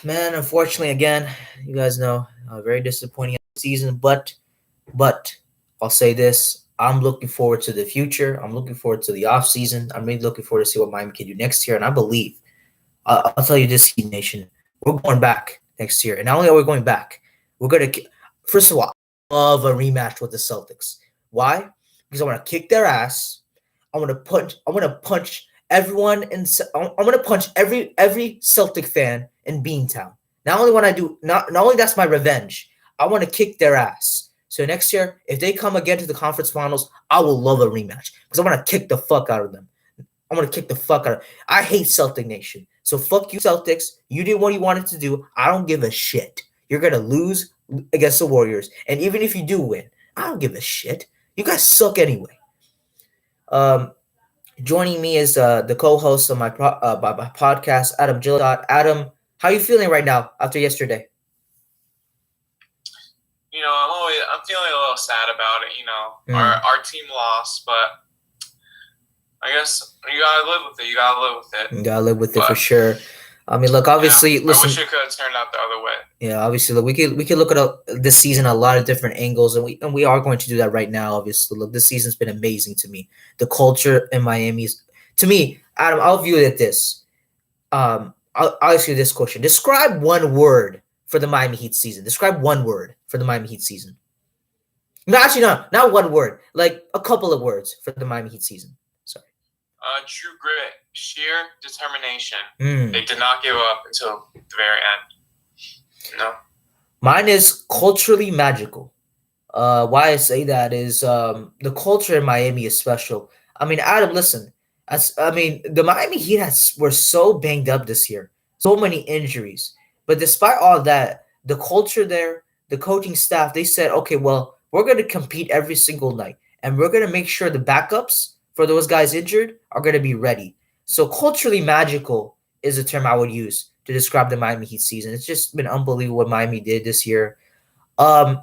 Man, unfortunately, again, you guys know, very disappointing season. But I'll say this: I'm looking forward to the future. I'm looking forward to the off season. I'm really looking forward to see what Miami can do next year. And I believe, I'll tell you this, Heat Nation, we're going back next year. And not only are we going back, we're gonna. First of all, I love a rematch with the Celtics. Why? Because I want to kick their ass. I want to punch. I want to punch everyone in. I'm going to punch every Celtic fan in Beantown. Not only when I do, not only that's my revenge. I want to kick their ass. So next year, if they come again to the conference finals, I will love a rematch because I want to kick the fuck out of them. I'm gonna kick the fuck out of. I hate Celtic Nation. So fuck you, Celtics. You did what you wanted to do. I don't give a shit. You're gonna lose against the Warriors, and even if you do win, I don't give a shit. You guys suck anyway. Um, Joining me is the co-host of my podcast, Adam Gillot. Adam, how are you feeling right now after yesterday? I'm feeling a little sad about it. Our team lost, but I guess you gotta live with it. You gotta live with it For sure. I mean, look, obviously, listen. I wish it could have turned out the other way. Yeah, obviously, look, we could look at this season a lot of different angles, and we are going to do that right now. Obviously, look, this season's been amazing to me. The culture in Miami is, to me, Adam. I'll view it this. I'll ask you this question: describe one word for the Miami Heat season. Describe one word for the Miami Heat season. No, actually, no, not one word. Like a couple of words for the Miami Heat season. Sorry. True grit, sheer determination. They did not give up until the very end. No. Mine is culturally magical. Why I say that is the culture in Miami is special. I mean, Adam, listen. The Miami Heat were so banged up this year. So many injuries. But despite all that, the culture there, the coaching staff, they said, okay, well, we're going to compete every single night. And we're going to make sure the backups for those guys injured are going to be ready. So culturally magical is a term I would use to describe the Miami Heat season. It's just been unbelievable what Miami did this year. Adam,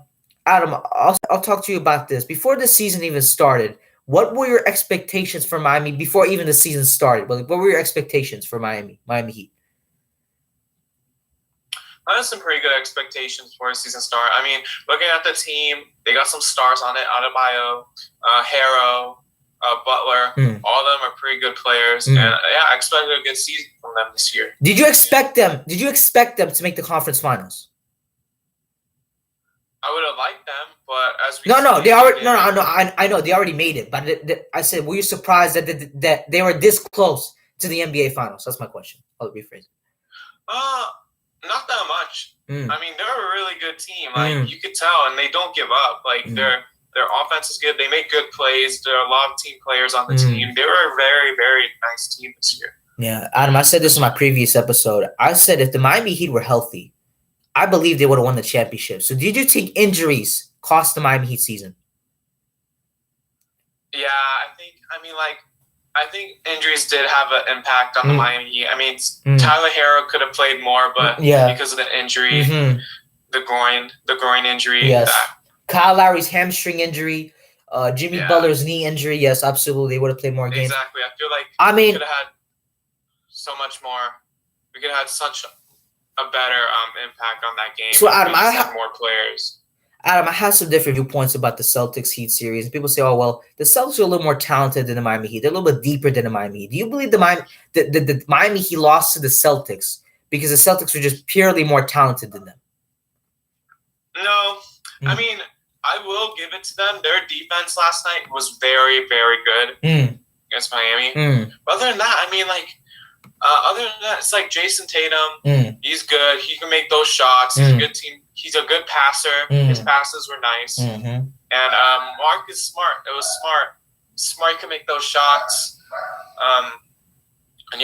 I'll talk to you about this. Before the season even started, what were your expectations for Miami before even the season started? What were your expectations for Miami Heat? I had some pretty good expectations for a season start. I mean, looking at the team, they got some stars on it. Adebayo, Harrow, Butler, all of them are pretty good players. And I expected a good season from them this year. Did you expect them to make the conference finals? I would have liked them, but as we I know they already made it. But I said, were you surprised that they were this close to the NBA finals? That's my question. I'll rephrase it. Not that much. I mean, they're a really good team. Like you could tell, and they don't give up. Like their offense is good. They make good plays. There are a lot of team players on the team. They were a very, very nice team this year. Yeah, Adam, I said this in my previous episode. I said if the Miami Heat were healthy, I believe they would have won the championship. So did you think injuries cost the Miami Heat season? Yeah, I think injuries did have an impact on the Miami Heat. I mean, Tyler Harrow could have played more, but because of the injury, the groin injury. Yes. Kyle Lowry's hamstring injury, Jimmy Butler's knee injury. Yes, absolutely. They would have played more games. Exactly. I feel like we could have had so much more. We could have had such a better impact on that game. So, Adam, I had more players. Adam, I have some different viewpoints about the Celtics Heat series. And people say, oh, well, the Celtics are a little more talented than the Miami Heat. They're a little bit deeper than the Miami Heat. Do you believe the Miami Heat lost to the Celtics because the Celtics were just purely more talented than them? No. I mean, I will give it to them. Their defense last night was very, very good against Miami. But other than that, I mean, other than that, it's like Jason Tatum. He's good. He can make those shots. He's a good team. He's a good passer. His passes were nice. And Mark is smart. It was smart. Smart can make those shots. And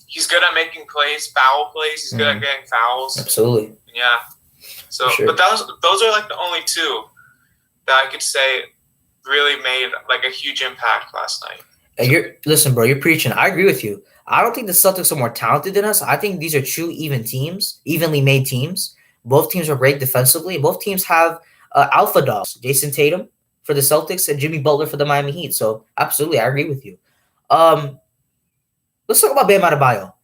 he's good at making plays, foul plays. He's good at getting fouls. Absolutely. Yeah. So, but those are like the only two that I could say really made like a huge impact last night. Listen, bro, you're preaching. I agree with you. I don't think the Celtics are more talented than us. I think these are two evenly made teams. Both teams are great defensively. Both teams have alpha dogs. Jason Tatum for the Celtics and Jimmy Butler for the Miami Heat. So, absolutely, I agree with you. Let's talk about Bam Adebayo.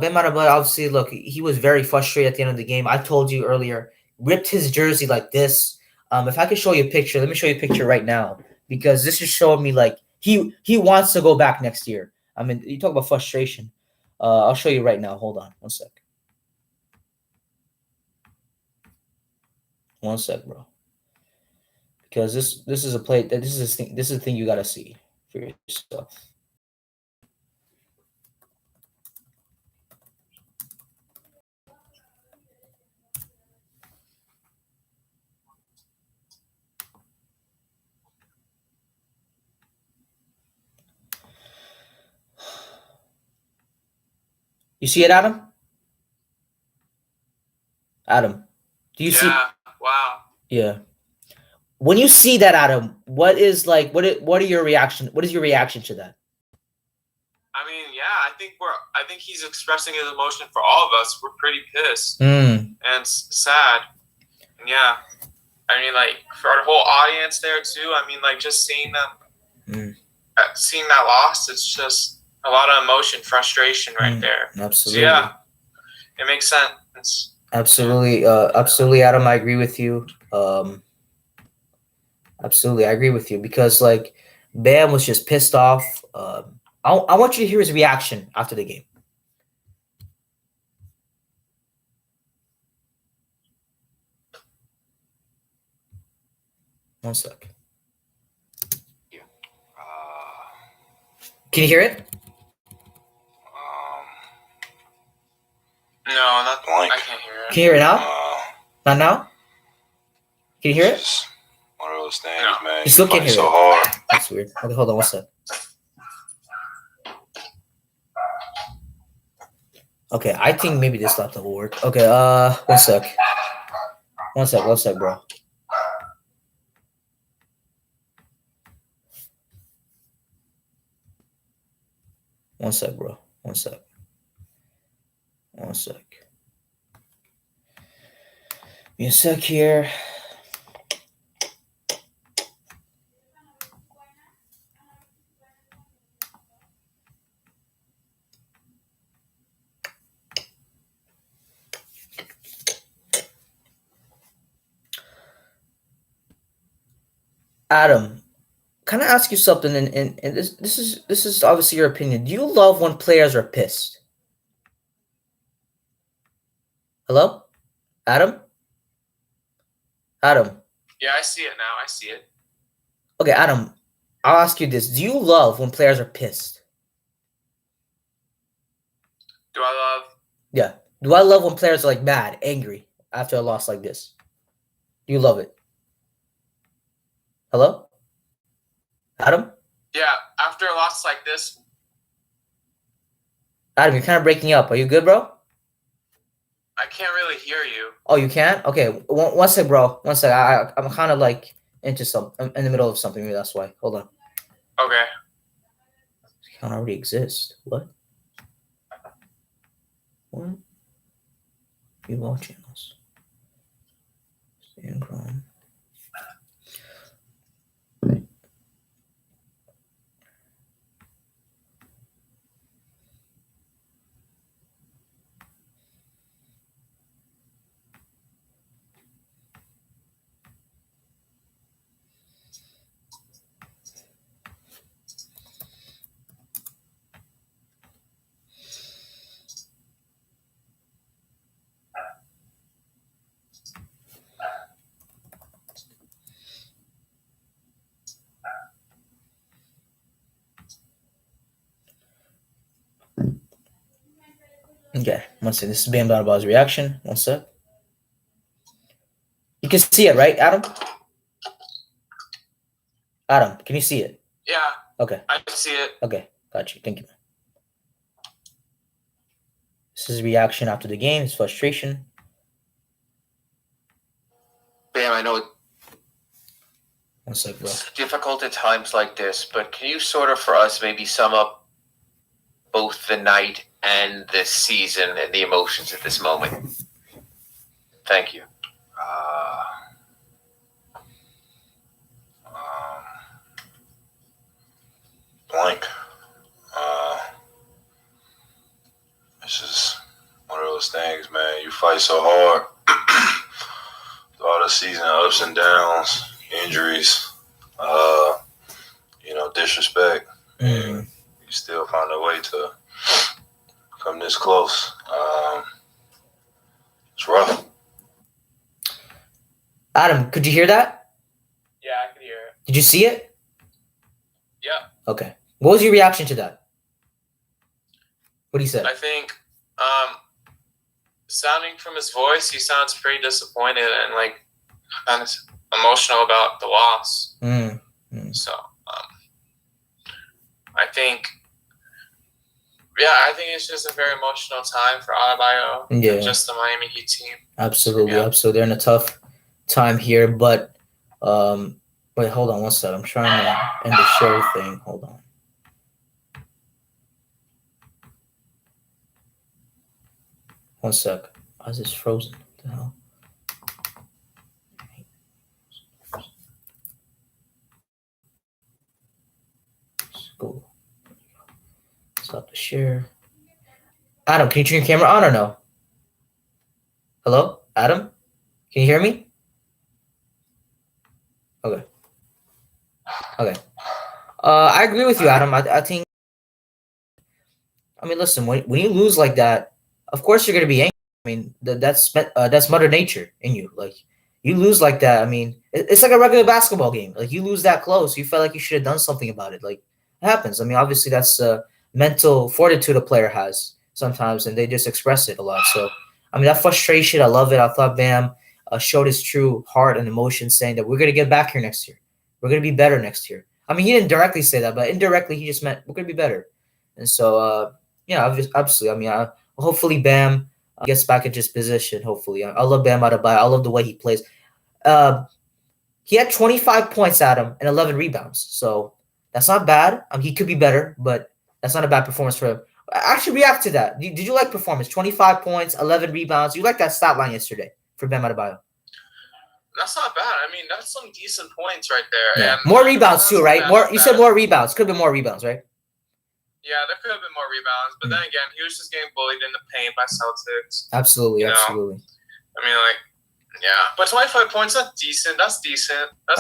Bam Adebayo, obviously, look, he was very frustrated at the end of the game. I told you earlier, ripped his jersey like this. If I could show you a picture, let me show you a picture right now because this is showing me like he wants to go back next year. I mean, you talk about frustration. I'll show you right now. Hold on, 1 sec. 1 sec, bro. Because this is a play that this is the thing you gotta see for yourself. You see it, Adam? Adam, do you see? Wow. Yeah. When you see that, Adam, what is like? What are your reaction? What is your reaction to that? I mean, yeah, I think he's expressing his emotion for all of us. We're pretty pissed and sad. And yeah, I mean, like for our whole audience there too. I mean, like just seeing them, seeing that loss, it's just a lot of emotion, frustration right there. Absolutely. So yeah, it makes sense. Absolutely, absolutely, Adam. I agree with you. Absolutely, I agree with you because like Bam was just pissed off. I want you to hear his reaction after the game. One sec. Can you hear it? No, not blank. I can't hear it. Can you hear it now? Not now? Can you hear it? One of those things, man. You still can't hear so it. Hard. That's weird. Okay, hold on 1 sec. Okay, I think maybe this laptop will work. Okay, 1 sec. 1 sec, 1 sec, bro. One sec, bro. 1 sec. 1 sec. Give me a sec here. Adam, can I ask you something? And this is obviously your opinion. Do you love when players are pissed? Hello, Adam. Adam. Yeah, I see it now. I see it. Okay, Adam. I'll ask you this: do you love when players are pissed? Do I love? Yeah. Do I love when players are like mad, angry after a loss like this? Do you love it? Hello, Adam. Yeah, after a loss like this. Adam, you're kind of breaking up. Are you good, bro? I can't really hear you. Oh, you can't? Okay, 1 sec, bro. 1 sec. I'm kind of like I'm in the middle of something. Maybe that's why. Hold on. Okay. This account already exists. What? What? View all channels. Stay in Chrome. Okay, 1 sec. This is Bam Donabaw's reaction. 1 sec. You can see it, right, Adam? Adam, can you see it? Yeah. Okay. I see it. Okay, got you. Thank you. This is reaction after the game. His frustration. Bam, I know 1 sec, bro. it's difficult at times like this, but can you sort of, for us, maybe sum up both the night and the season and the emotions at this moment? Thank you. Blank. This is fight so hard. All the season ups and downs, injuries, disrespect. And you still find a way to come this close. It's rough. Adam, could you hear that? Yeah, I could hear it. Did you see it? Yeah. Okay. What was your reaction to that? What he said? I think, sounding from his voice, he sounds pretty disappointed and kind of emotional about the loss. So, I think it's just a very emotional time for Adebayo and just the Miami Heat team. Absolutely. They're in a tough time here, but wait, hold on one sec. I'm trying to end the show thing. Hold on. One sec. Why is this frozen? What the hell? Go. Stop the share. Adam, can you turn your camera on or no? Hello? Adam? Can you hear me? Okay. I agree with you, Adam. I think. I mean, listen. When you lose like that, of course you're gonna be angry. I mean, that's Mother Nature in you. Like, you lose like that. I mean, it's like a regular basketball game. Like, you lose that close, you felt like you should have done something about it. Like, it happens. I mean, obviously that's mental fortitude a player has sometimes, and they just express it a lot. So, I mean, that frustration, I love it. I thought Bam showed his true heart and emotion, saying that we're gonna get back here next year. We're gonna be better next year. I mean, he didn't directly say that, but indirectly he just meant we're gonna be better. And so, obviously, I mean, hopefully Bam gets back in his position. Hopefully, I love Bam Adebayo. I love the way he plays. He had 25 points, Adam, and 11 rebounds. So that's not bad. He could be better, but that's not a bad performance for him. Actually, react to that. Did you like performance? 25 points, 11 rebounds. You liked that stat line yesterday for Bam Adebayo. That's not bad. I mean, that's some decent points right there. Yeah. And more rebounds too, right? You said more rebounds. Could have been more rebounds, right? Yeah, there could have been more rebounds, but then again, he was just getting bullied in the paint by Celtics. Absolutely. I mean, but 25 points, that's decent. That's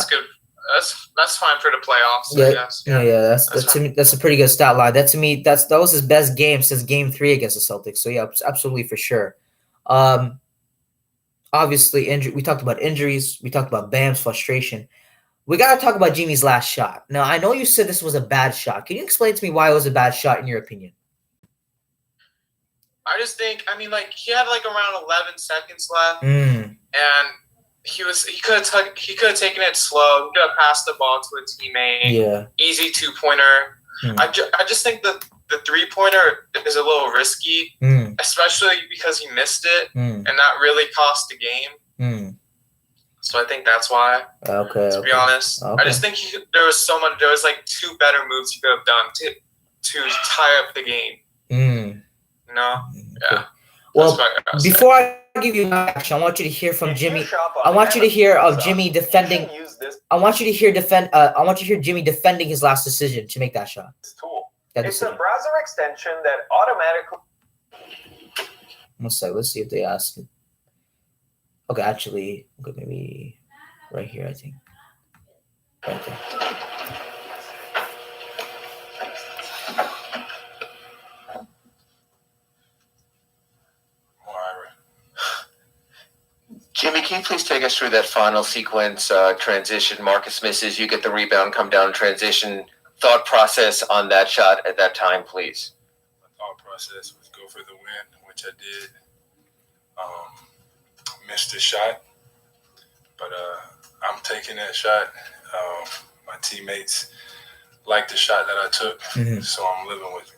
good. That's fine for the playoffs. I guess. Yeah. That's a pretty good stat line. That was his best game since Game 3 against the Celtics. So yeah, absolutely for sure. Obviously, we talked about injuries. We talked about Bam's frustration. We got to talk about Jimmy's last shot. Now, I know you said this was a bad shot. Can you explain to me why it was a bad shot in your opinion? I just think, he had around 11 seconds left, and he could have taken it slow. He could have passed the ball to a teammate. Yeah. Easy 2-pointer. I just think the 3-pointer is a little risky, especially because he missed it, and that really cost the game. So I think that's why. To be honest, I just think there was 2 better moves he could have done to tie up the game. Yeah. Well, before I give you my action, I want you to hear from Jimmy. I want you to hear of Jimmy defending. I want you to hear Jimmy defending his last decision to make that shot. It's a browser extension that automatically. One sec. Let's see if they ask it. Okay, actually, maybe right here, I think. Right there. Jimmy, can you please take us through that final sequence, transition? Marcus misses, you get the rebound, come down, transition. Thought process on that shot at that time, please. My thought process was go for the win, which I did. Missed the shot, but I'm taking that shot. My teammates like the shot that I took, so I'm living with it.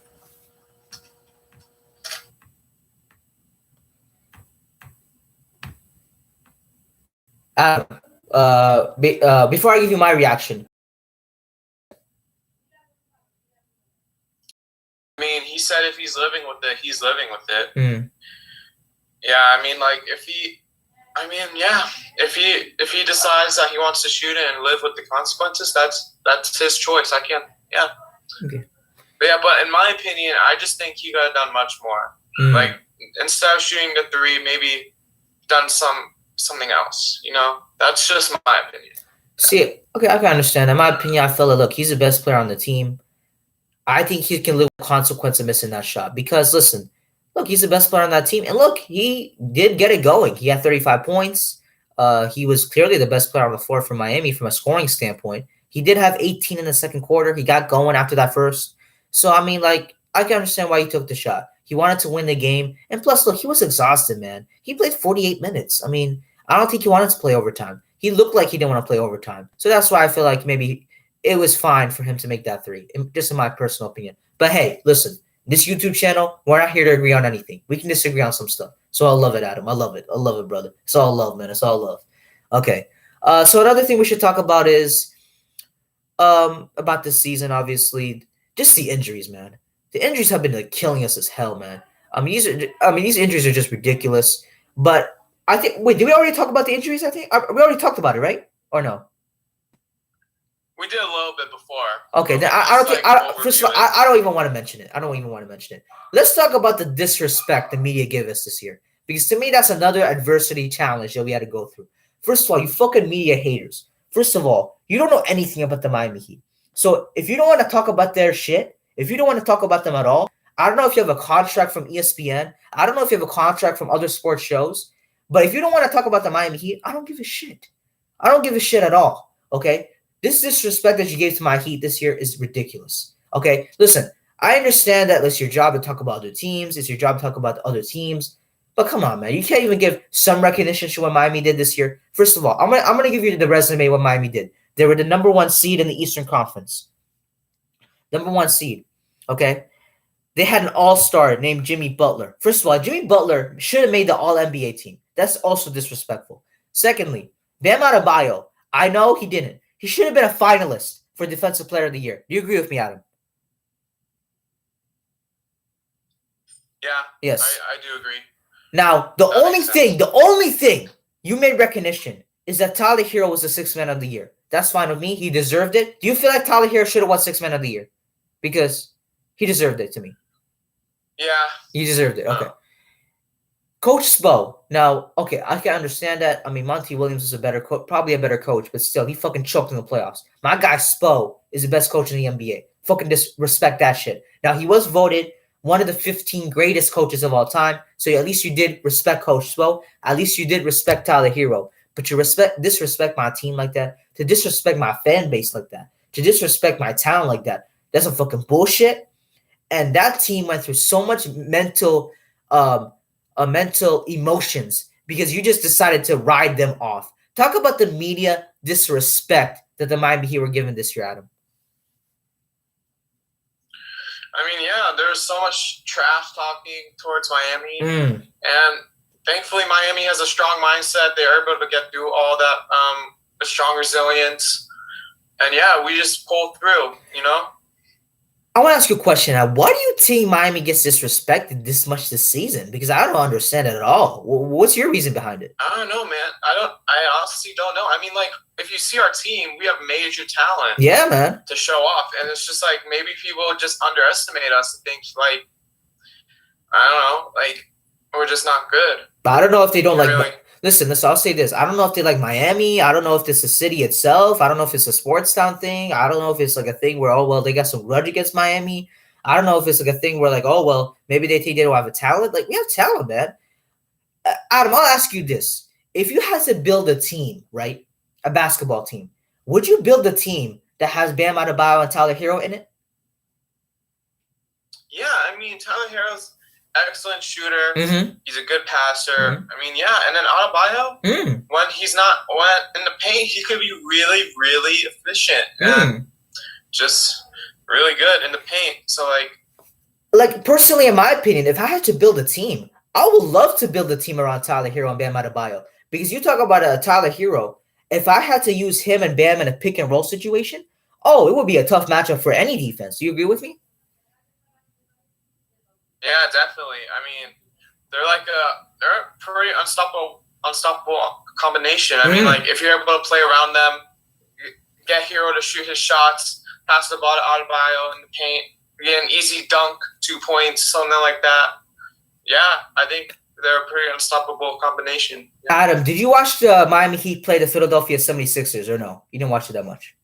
Before I give you my reaction. I mean, he said if he's living with it, he's living with it. Yeah, if he decides that he wants to shoot it and live with the consequences, that's his choice. I can't. Yeah. Okay. But in my opinion, I just think he could have done much more. instead of shooting the three, maybe done something else. That's just my opinion. See, okay, I can understand. In my opinion, I feel like, look, he's the best player on the team. I think he can live with the consequence of missing that shot because, listen, look, he's the best player on that team. And look, he did get it going. He had 35 points. He was clearly the best player on the floor for Miami from a scoring standpoint. He did have 18 in the second quarter. He got going after that first. So, I mean, like, I can understand why he took the shot. He wanted to win the game. And plus, look, he was exhausted, man. He played 48 minutes. I mean, I don't think he wanted to play overtime. He looked like he didn't want to play overtime. So that's why I feel like maybe it was fine for him to make that three, just in my personal opinion. But hey, listen, this YouTube channel, we're not here to agree on anything. We can disagree on some stuff. So I love it, Adam. I love it. I love it, brother. It's all love, man. It's all love. Okay. So another thing we should talk about is about this season, obviously, just the injuries, man. The injuries have been like killing us as hell, man. These injuries are just ridiculous. But I think, wait, did we already talk about the injuries? I think we already talked about it, right? Or no? We did a little bit before. Okay, then I don't even want to mention it. I don't even want to mention it. Let's talk about the disrespect the media gave us this year. Because to me, that's another adversity challenge that we had to go through. First of all, you fucking media haters. First of all, you don't know anything about the Miami Heat. So if you don't want to talk about their shit, if you don't want to talk about them at all, I don't know if you have a contract from ESPN. I don't know if you have a contract from other sports shows. But if you don't want to talk about the Miami Heat, I don't give a shit. I don't give a shit at all, okay? This disrespect that you gave to my Heat this year is ridiculous, okay? Listen, I understand that it's your job to talk about other teams. It's your job to talk about the other teams. But come on, man. You can't even give some recognition to what Miami did this year. First of all, I'm gonna give you the resume of what Miami did. They were the number 1 seed in the Eastern Conference. Number 1 seed, okay? They had an all-star named Jimmy Butler. First of all, Jimmy Butler should have made the All-NBA team. That's also disrespectful. Secondly, Bam Adebayo, I know he didn't. He should have been a finalist for Defensive Player of the Year. Do you agree with me, Adam? Yeah. Yes. I do agree. Now, the only thing you made recognition is that Tyler Hero was the 6th man of the year. That's fine with me. He deserved it. Do you feel like Tyler Hero should have won 6th man of the year? Because he deserved it to me. Yeah. He deserved it. Okay. Coach Spo. Now, okay, I can understand that. I mean, Monty Williams is probably a better coach, but still, he fucking choked in the playoffs. My guy Spo is the best coach in the NBA. Fucking disrespect that shit. Now, he was voted one of the 15 greatest coaches of all time, so at least you did respect Coach Spo. At least you did respect Tyler Hero. But to disrespect my team like that, to disrespect my fan base like that, to disrespect my town like that, that's some fucking bullshit. And that team went through so much mental emotions because you just decided to ride them off. Talk about the media disrespect that the Miami Heat were given this year, Adam. I mean, yeah, there's so much trash talking towards Miami. And thankfully, Miami has a strong mindset. They are able to get through all that, a strong resilience. And yeah, we just pull through, I want to ask you a question. Why do you think Miami gets disrespected this much this season? Because I don't understand it at all. What's your reason behind it? I don't know, man. I honestly don't know. I mean, like, if you see our team, we have major talent. Yeah, man. To show off. And it's just like maybe people just underestimate us and think, like, I don't know, like, we're just not good. But I don't know if they don't really. Listen, I'll say this. I don't know if they like Miami. I don't know if it's the city itself. I don't know if it's a sports town thing. I don't know if it's like a thing where, oh, well, they got some grudge against Miami. I don't know if it's like a thing where, like, oh, well, maybe they think they don't have a talent. Like, we have talent, man. Adam, I'll ask you this. If you had to build a team, right, a basketball team, would you build a team that has Bam Adebayo and Tyler Hero in it? Yeah, I mean, Tyler Hero's excellent shooter. He's a good passer. I mean, yeah, and then Adebayo, when he's not in the paint, he could be really, really efficient and just really good in the paint. So, like personally, in my opinion, if I had to build a team, I would love to build a team around Tyler Hero and Bam Adebayo because you talk about a Tyler Hero. If I had to use him and Bam in a pick and roll situation, it would be a tough matchup for any defense. Do you agree with me? Yeah, definitely. I mean, they're a pretty unstoppable combination. I mean, like, if you're able to play around them, get Hero to shoot his shots, pass the ball to Adebayo in the paint, get an easy dunk, 2 points, something like that. Yeah, I think they're a pretty unstoppable combination. Yeah. Adam, did you watch the Miami Heat play the Philadelphia 76ers or no? You didn't watch it that much.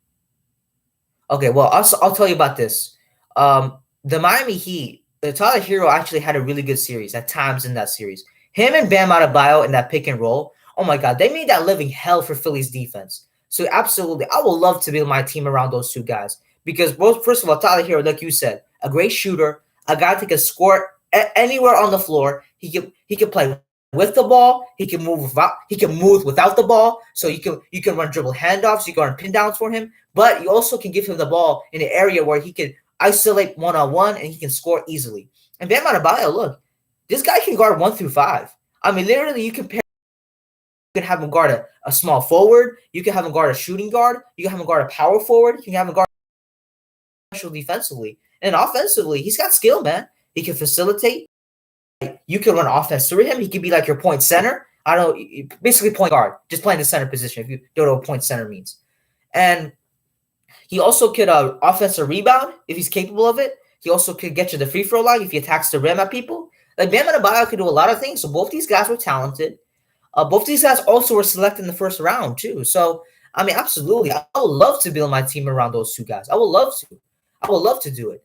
Okay, well, I'll tell you about this. The Miami Heat, Tyler Hero actually had a really good series at times in that series. Him and Bam Adebayo in that pick and roll, oh my God, they made that living hell for Philly's defense. So absolutely, I would love to build my team around those two guys because both, first of all, Tyler Hero, like you said, a great shooter, a guy that can score anywhere on the floor. He can play with the ball. He can move without the ball. So you can run dribble handoffs. You can run pin downs for him. But you also can give him the ball in an area where he can isolate one-on-one and he can score easily. And Bam Adebayo, look, this guy can guard 1 through 5. I mean, literally, you can have him guard a small forward. You can have him guard a shooting guard. You can have him guard a power forward. You can have him guard defensively. And offensively, he's got skill, man. He can facilitate. You can run offense through him. He can be like your point center. I don't know, basically point guard, just playing the center position if you don't know what point center means. And he also could offensive rebound if he's capable of it. He also could get you the free throw line if he attacks the rim at people. Like Bam Adebayo could do a lot of things. So both these guys were talented. Both these guys also were selected in the first round too. So I mean, absolutely, I would love to build my team around those two guys. I would love to. I would love to do it.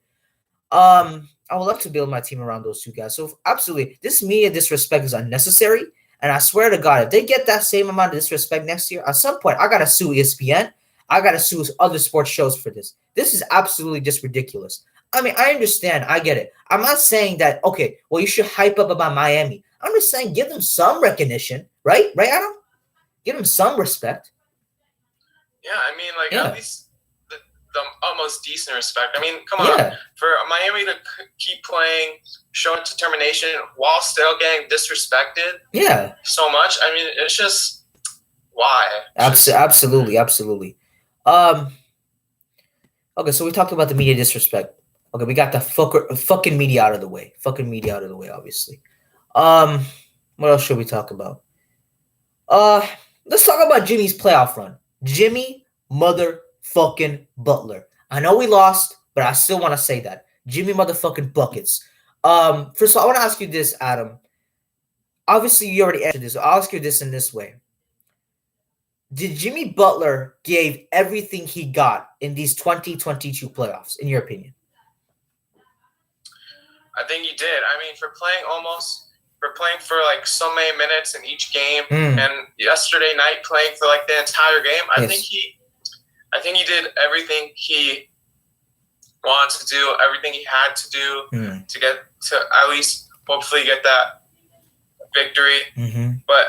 I would love to build my team around those two guys. So absolutely, this media disrespect is unnecessary. And I swear to God, if they get that same amount of disrespect next year, at some point, I gotta sue ESPN. I gotta sue other sports shows for this. This is absolutely just ridiculous. I mean, I understand. I get it. I'm not saying that, okay, well, you should hype up about Miami. I'm just saying give them some recognition, right? Right, Adam? Give them some respect. Yeah, I mean, like, at least the almost decent respect. I mean, come on. For Miami to keep playing, showing determination while still getting disrespected so much, I mean, it's just, why? Absolutely. Okay, so we talked about the media disrespect. Okay, we got the fucking media out of the way. Obviously. What else should we talk about? Let's talk about Jimmy's playoff run. Jimmy motherfucking Butler. I know we lost, but I still want to say that. Jimmy motherfucking buckets. First of all, I want to ask you this, Adam. Obviously, you already answered this. So I'll ask you this in this way. Did Jimmy Butler give everything he got in these 2022 playoffs, in your opinion? I think he did. I mean, for playing for like so many minutes in each game, and yesterday night playing for like the entire game, I think he did everything he wanted to do, everything he had to do to get to at least hopefully get that victory. But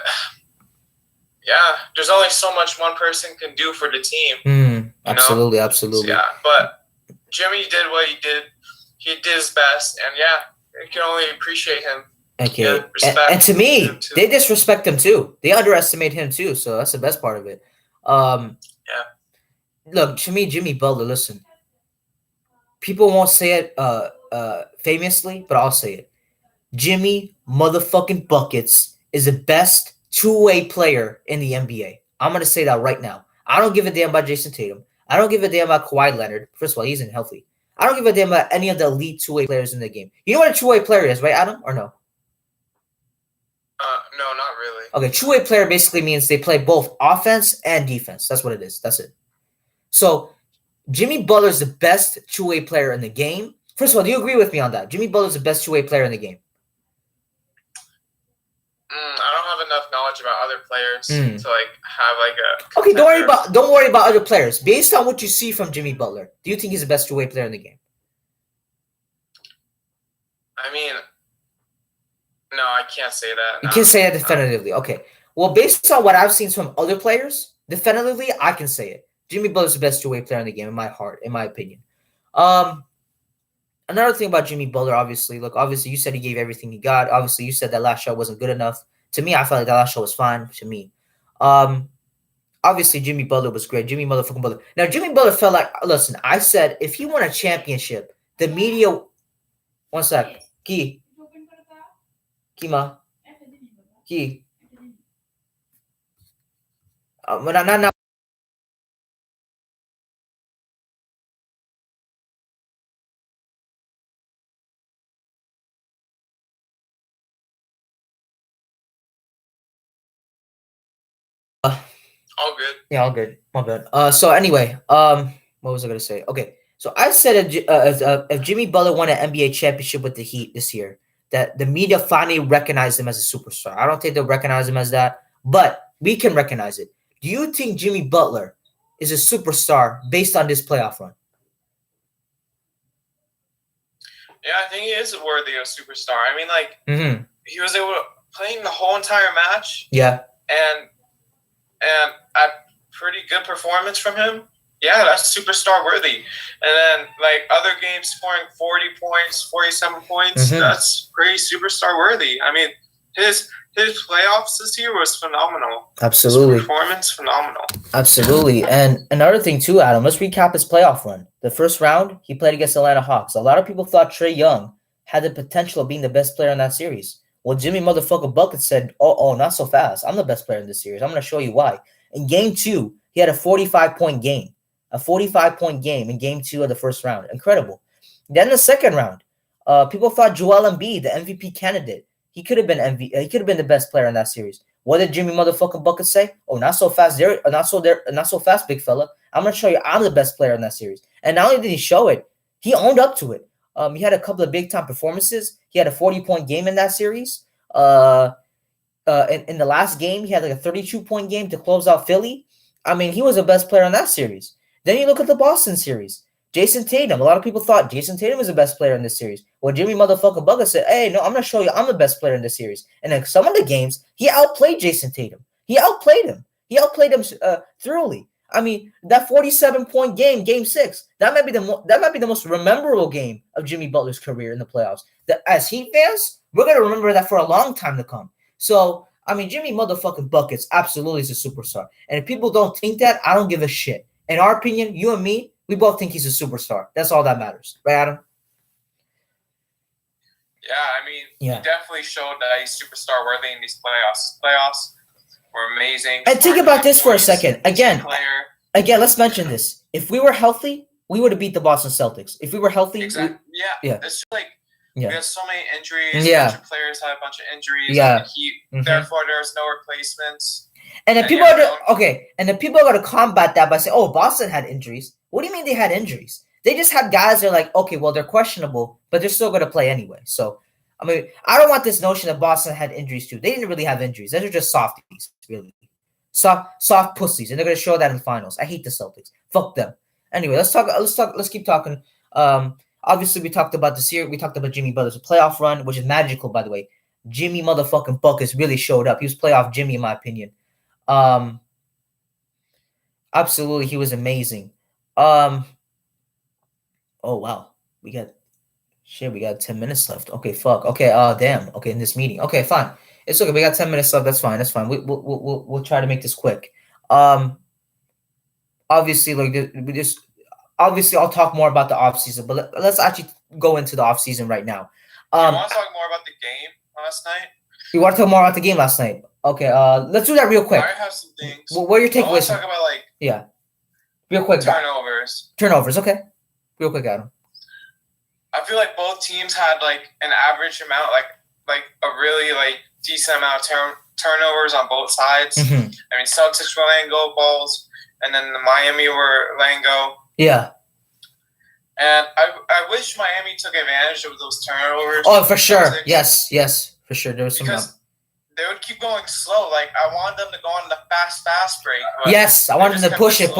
yeah, there's only so much one person can do for the team. Absolutely. So, yeah, but Jimmy did what he did. He did his best, and yeah, you can only appreciate him. Okay, and to me, they disrespect him too. They underestimate him too. So that's the best part of it. Look, to me, Jimmy Butler. Listen, people won't say it famously, but I'll say it. Jimmy motherfucking buckets is the best two-way player in the NBA. I'm gonna say that right now. I don't give a damn about Jason Tatum. I don't give a damn about Kawhi Leonard. First of all, he's unhealthy. I don't give a damn about any of the elite two-way players in the game. You know what a two-way player is, right, Adam? Or no? No, not really. Okay, two-way player basically means they play both offense and defense. That's what it is. That's it. So Jimmy Butler is the best two-way player in the game. First of all, do you agree with me on that? Jimmy Butler is the best two-way player in the game. I don't have enough knowledge about other players to like have like a. Okay, don't worry about other players. Based on what you see from Jimmy Butler, do you think he's the best two-way player in the game? I mean, no, I can't say that. You can't say that definitively. Okay. Well, based on what I've seen from other players, definitively, I can say it. Jimmy Butler's the best two-way player in the game, in my heart, in my opinion. Another thing about Jimmy Butler, obviously, you said he gave everything he got. Obviously, you said that last shot wasn't good enough. To me, I felt like that last shot was fine. To me, obviously, Jimmy Butler was great. Jimmy motherfucking Butler. Now, Jimmy Butler felt like, listen, I said if he won a championship, the media. One sec, Key. Kima. Key. Not All good. Yeah, all good. All good. So anyway, what was I gonna say? Okay, so I said if Jimmy Butler won an NBA championship with the Heat this year, that the media finally recognized him as a superstar. I don't think they'll recognize him as that, but we can recognize it. Do you think Jimmy Butler is a superstar based on this playoff run? Yeah, I think he is worthy of superstar. I mean, like, he was able to playing the whole entire match. Yeah. And a pretty good performance from him. Yeah, that's superstar worthy. And then, like, other games scoring 40 points, 47 points, that's pretty superstar worthy. I mean, his playoffs this year was phenomenal. Absolutely. His performance, phenomenal. Absolutely. And another thing, too, Adam, let's recap his playoff run. The first round, he played against the Atlanta Hawks. A lot of people thought Trae Young had the potential of being the best player in that series. Well, Jimmy motherfucker Bucket said, oh, not so fast. I'm the best player in this series. I'm going to show you why. In game 2, he had a 45-point game. A 45-point game in game 2 of the first round. Incredible. Then the second round, people thought Joel Embiid, the MVP candidate, he could have been He could have been the best player in that series. What did Jimmy motherfucking Bucket say? Oh, not so fast, not so fast, big fella. I'm gonna show you I'm the best player in that series. And not only did he show it, he owned up to it. He had a couple of big time performances. He had a 40-point game in that series. In the last game, he had like a 32-point game to close out Philly. I mean, he was the best player in that series. Then you look at the Boston series. Jason Tatum. A lot of people thought Jason Tatum was the best player in this series. Well, Jimmy motherfucking Bucket said, hey, no, I'm going to show you I'm the best player in this series. And in some of the games, he outplayed Jason Tatum. He outplayed him thoroughly. I mean, that 47-point game, game 6, that might be the most memorable game of Jimmy Butler's career in the playoffs. That as Heat fans, we're going to remember that for a long time to come. So, I mean, Jimmy motherfucking Buckets absolutely is a superstar. And if people don't think that, I don't give a shit. In our opinion, you and me, we both think he's a superstar. That's all that matters. Right, Adam? Yeah, I mean, he definitely showed that he's superstar worthy in these playoffs. Playoffs were amazing. And think about this for a second. Again, let's mention this. If we were healthy, we would have beat the Boston Celtics. If we were healthy, exactly. It's just like we had so many injuries. Yeah. A bunch of players had a bunch of injuries. Yeah. Therefore, there's no replacements. And then people are going to combat that by saying, "Oh, Boston had injuries." What do you mean they had injuries? They just had guys that are like, okay, well, they're questionable, but they're still going to play anyway. So, I mean, I don't want this notion that Boston had injuries too. They didn't really have injuries. Those are just softies, really. Soft pussies, and they're going to show that in the finals. I hate the Celtics. Fuck them. Anyway, let's keep talking. Obviously, we talked about the series. We talked about Jimmy Butler's playoff run, which is magical, by the way. Jimmy motherfucking Buckets really showed up. He was playoff Jimmy, in my opinion. Absolutely, he was amazing. Oh wow, we got 10 minutes left. Okay, fuck. Okay, damn. Okay, in this meeting. Okay, fine. It's okay. We got 10 minutes left. That's fine. We'll try to make this quick. Obviously, obviously, I'll talk more about the offseason, but let's actually go into the offseason right now. You want to talk more about the game last night? You want to talk more about the game last night? Okay, let's do that real quick. I have some things. What are your takeaways? I want to talk about real quick. Turnovers, okay. Real quick, Adam. I feel like both teams had an average amount, like a really decent amount of turnovers on both sides. I mean, Celtics were letting go balls, and then the Miami were letting go. Yeah. And I wish Miami took advantage of those turnovers. Oh, for sure. Yes, for sure. There was some. Because they would keep going slow. Like, I wanted them to go on the fast break. Yes, I wanted them to push it.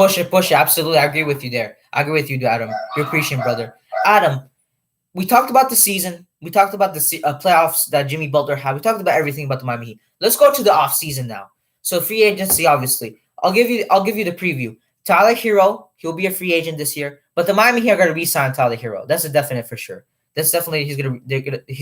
Absolutely. I agree with you there. I agree with you, Adam. You're preaching, brother. Adam, we talked about the season. We talked about the playoffs that Jimmy Butler had. We talked about everything about the Miami Heat. Let's go to the offseason now. So free agency, obviously. I'll give you the preview. Tyler Hero, he'll be a free agent this year. But the Miami Heat are going to re-sign Tyler Hero. That's a definite for sure. That's definitely he's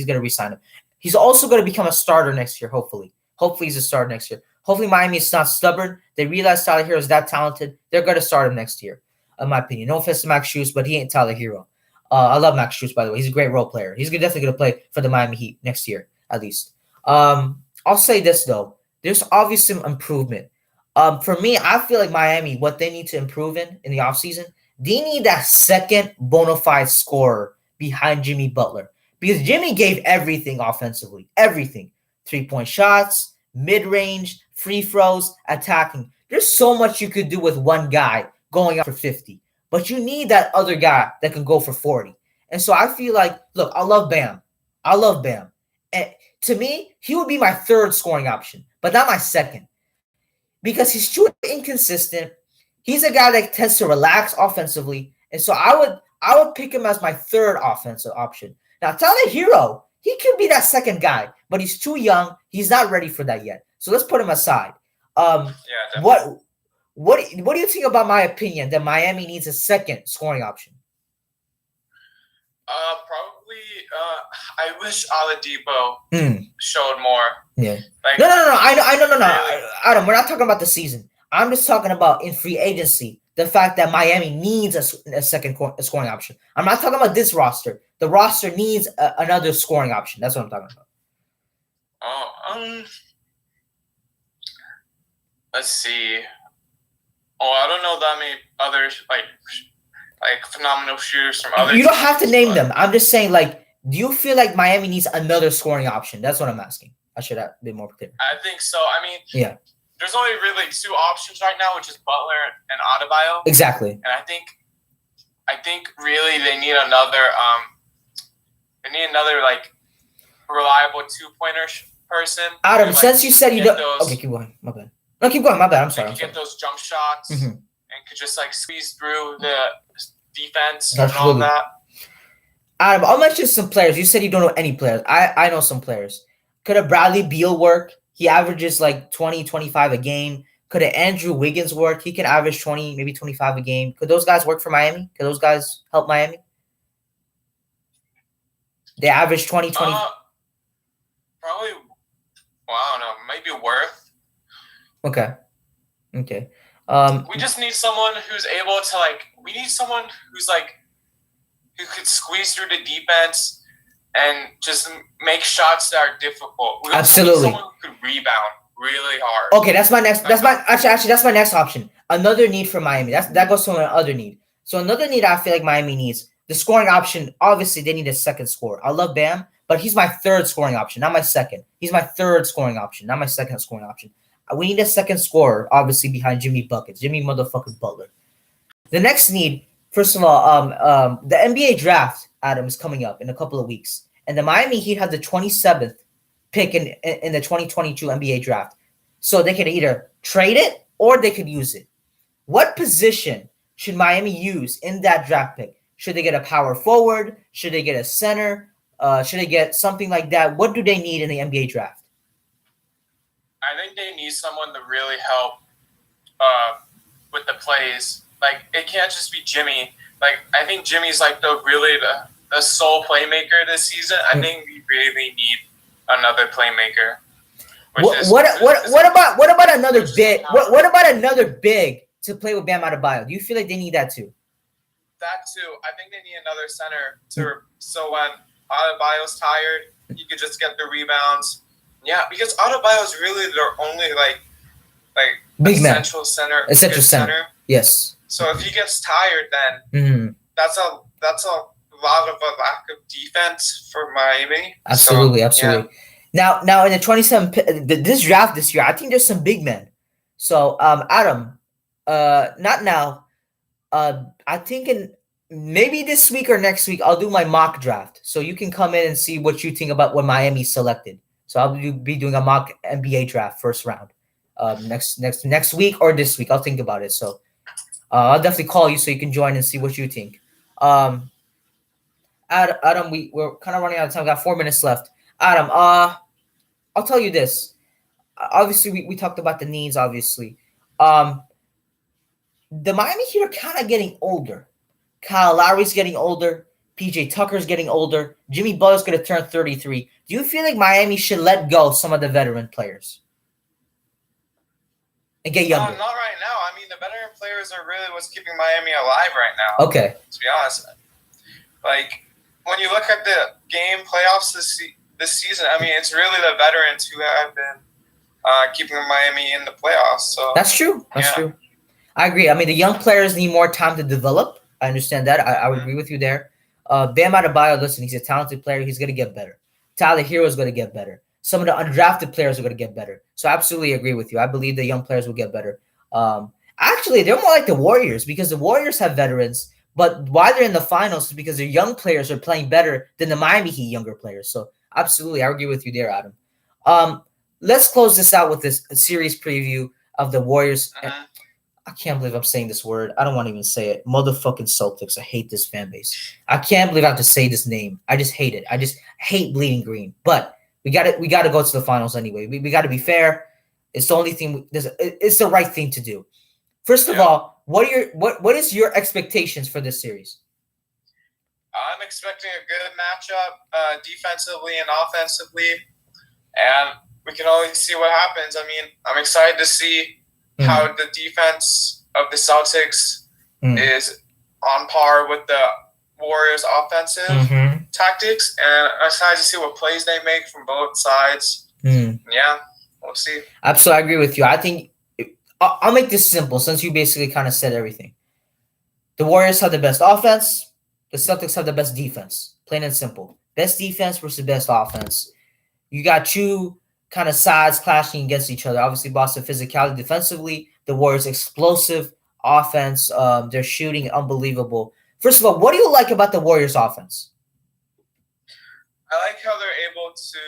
gonna re-sign him. He's also going to become a starter next year, hopefully. Hopefully he's a starter next year. Hopefully Miami is not stubborn. They realize Tyler Hero is that talented. They're going to start him next year, in my opinion. No offense to Max Strus, but he ain't Tyler Hero. I love Max Strus, by the way. He's a great role player. He's definitely going to play for the Miami Heat next year, at least. I'll say this, though. There's obviously some improvement. For me, I feel like Miami, what they need to improve in the offseason, they need that second bona fide scorer behind Jimmy Butler. Because Jimmy gave everything offensively. Everything. 3-point shots, mid-range, free throws, attacking. There's so much you could do with one guy going up for 50, but you need that other guy that can go for 40. And so I feel like, look, I love Bam. And to me, he would be my third scoring option, but not my second, because he's too inconsistent. He's a guy that tends to relax offensively, and so I would pick him as my third offensive option. Now, Tyler Hero, he could be that second guy, but he's too young. He's not ready for that yet. So let's put him aside. What do you think about my opinion that Miami needs a second scoring option? Probably. I wish Oladipo showed more. Yeah. Like, No. I know. Really? Adam, we're not talking about the season. I'm just talking about in free agency, the fact that Miami needs a second scoring option. I'm not talking about this roster. The roster needs another scoring option. That's what I'm talking about. Let's see. I don't know that many others like phenomenal shooters from other. You don't have to name them. I'm just saying, like, do you feel like Miami needs another scoring option? That's what I'm asking. I should have been more clear. I think so. I mean, yeah. There's only really two options right now, which is Butler and Adebayo. Exactly. And I think really they need another like reliable 2-pointer person. Adam, since you said you don't, those, okay, keep going. My bad. No, keep going. My bad. I'm sorry. Get those jump shots and could just like squeeze through the defense Absolutely. and all that. Adam, I'll mention some players. You said you don't know any players. I know some players. Could a Bradley Beal work? He averages like 20, 25 a game. Could an Andrew Wiggins work? He could average 20, maybe 25 a game. Could those guys work for Miami? Could those guys help Miami? They average 20. Probably, I don't know, maybe Worth. Okay. We just need someone who's able to who could squeeze through the defense and just make shots that are difficult. We Absolutely. Need someone who could rebound really hard. Okay, that's my next. That's my next option. Another need for Miami. That goes to another need. So another need I feel like Miami needs, the scoring option. Obviously, they need a second scorer. I love Bam, but he's my third scoring option, not my second. He's my third scoring option, not my second scoring option. We need a second scorer, obviously behind Jimmy Buckets, Jimmy motherfucking Butler. The next need, first of all, the NBA draft, Adam, is coming up in a couple of weeks, and the Miami Heat have the 27th pick in the 2022 NBA draft. So they could either trade it or they could use it. What position should Miami use in that draft pick? Should they get a power forward? Should they get a center? Should they get something like that? What do they need in the NBA draft? I think they need someone to really help with the plays. Like, it can't just be Jimmy. Like, I think Jimmy's like the sole playmaker this season. I think we really need another playmaker. What about another big? What about another big to play with Bam Adebayo? Do you feel like they need that too? That too. I think they need another center so when Adebayo's tired, he could just get the rebounds. Yeah, because Adebayo is really their only like big man, essential center. Essential center. Yes. So if he gets tired, then that's a lot of a lack of defense for Miami. Absolutely. Yeah. Now in the 27 this draft this year, I think there's some big men. So Adam, not now. I think maybe this week or next week I'll do my mock draft, so you can come in and see what you think about what Miami selected. So I'll be doing a mock NBA draft first round next week or this week. I'll think about it. So I'll definitely call you so you can join and see what you think. Adam, we're kind of running out of time. We got 4 minutes left. Adam, I'll tell you this. Obviously, we talked about the needs, obviously. The Miami Heat are kind of getting older. Kyle Lowry's getting older. PJ Tucker's getting older. Jimmy Butler's going to turn 33. Do you feel like Miami should let go some of the veteran players and get younger? Not right now. I mean, the veteran players are really what's keeping Miami alive right now. Okay. To be honest. Like, when you look at the game playoffs this season, I mean, it's really the veterans who have been keeping Miami in the playoffs. So That's true. True. I agree. I mean, the young players need more time to develop. I understand that. I would agree with you there. Bam Adebayo, listen, he's a talented player. He's going to get better. Tyler Hero is going to get better. Some of the undrafted players are going to get better. So I absolutely agree with you. I believe the young players will get better. Actually, they're more like the Warriors because the Warriors have veterans, but why they're in the finals is because their young players are playing better than the Miami Heat younger players. So absolutely, I agree with you there, Adam. Let's close this out with this series preview of the Warriors. I can't believe I'm saying this word. I don't want to even say it. Motherfucking Celtics. I hate this fan base. I can't believe I have to say this name. I just hate it. I just hate bleeding green. But we got to go to the finals anyway. We got to be fair. It's the only thing. It's the right thing to do. First of all, what is your expectations for this series? I'm expecting a good matchup, defensively and offensively, and we can only see what happens. I mean, I'm excited to see how the defense of the Celtics is on par with the Warriors' offensive tactics, and I'm excited to see what plays they make from both sides. Yeah, we'll see. Absolutely, I agree with you. I think I'll make this simple since you basically kind of said everything. The Warriors have the best offense. The Celtics have the best defense. Plain and simple. Best defense versus best offense. You got two kind of sides clashing against each other. Obviously, Boston physicality defensively. The Warriors explosive offense. They're shooting unbelievable. First of all, what do you like about the Warriors offense? I like how they're able to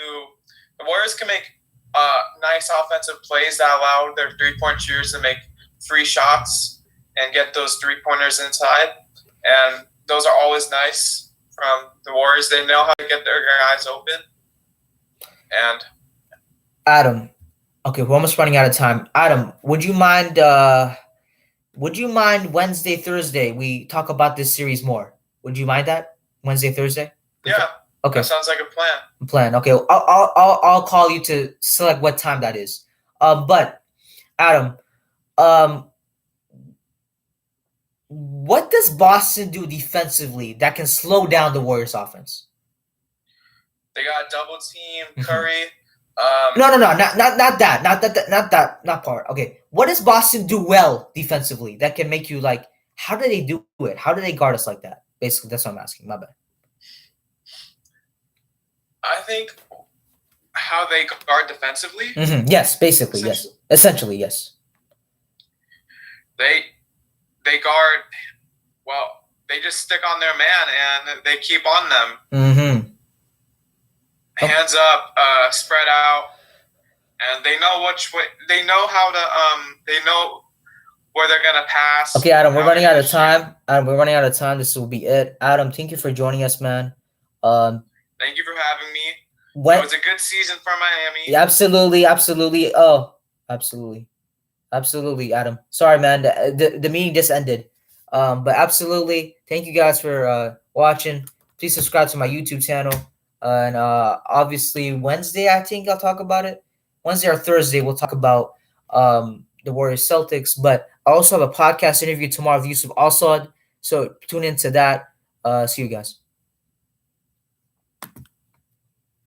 – the Warriors can make nice offensive plays that allow their three-point shooters to make free shots and get those three-pointers inside. And those are always nice from the Warriors. They know how to get their guys open. And Adam, okay, we're almost running out of time. Adam, would you mind Wednesday, Thursday we talk about this series more? Would you mind that? Wednesday, Thursday? Yeah. Okay. That sounds like a plan. Plan. Okay. I'll call you to select what time that is. But Adam, what does Boston do defensively that can slow down the Warriors offense? They got double team Curry. No, not that, not part. Okay, what does Boston do well defensively that can make you like? How do they do it? How do they guard us like that? Basically, that's what I'm asking. My bad. I think how they guard defensively. Yes, basically, yes. Essentially, yes. They guard. Well, they just stick on their man and they keep on them. Hands up, spread out, and they know which way. They know how to. They know where they're gonna pass. Okay, Adam, we're running out of time. This will be it. Adam, thank you for joining us, man. Thank you for having me. It was a good season for Miami. Yeah, absolutely. Oh, absolutely, Adam. Sorry, man. The meeting just ended. But absolutely, thank you guys for watching. Please subscribe to my YouTube channel. And obviously Wednesday, I think I'll talk about it. Wednesday or Thursday, we'll talk about the Warriors Celtics. But I also have a podcast interview tomorrow with Yusuf Assad. So tune into that. See you guys.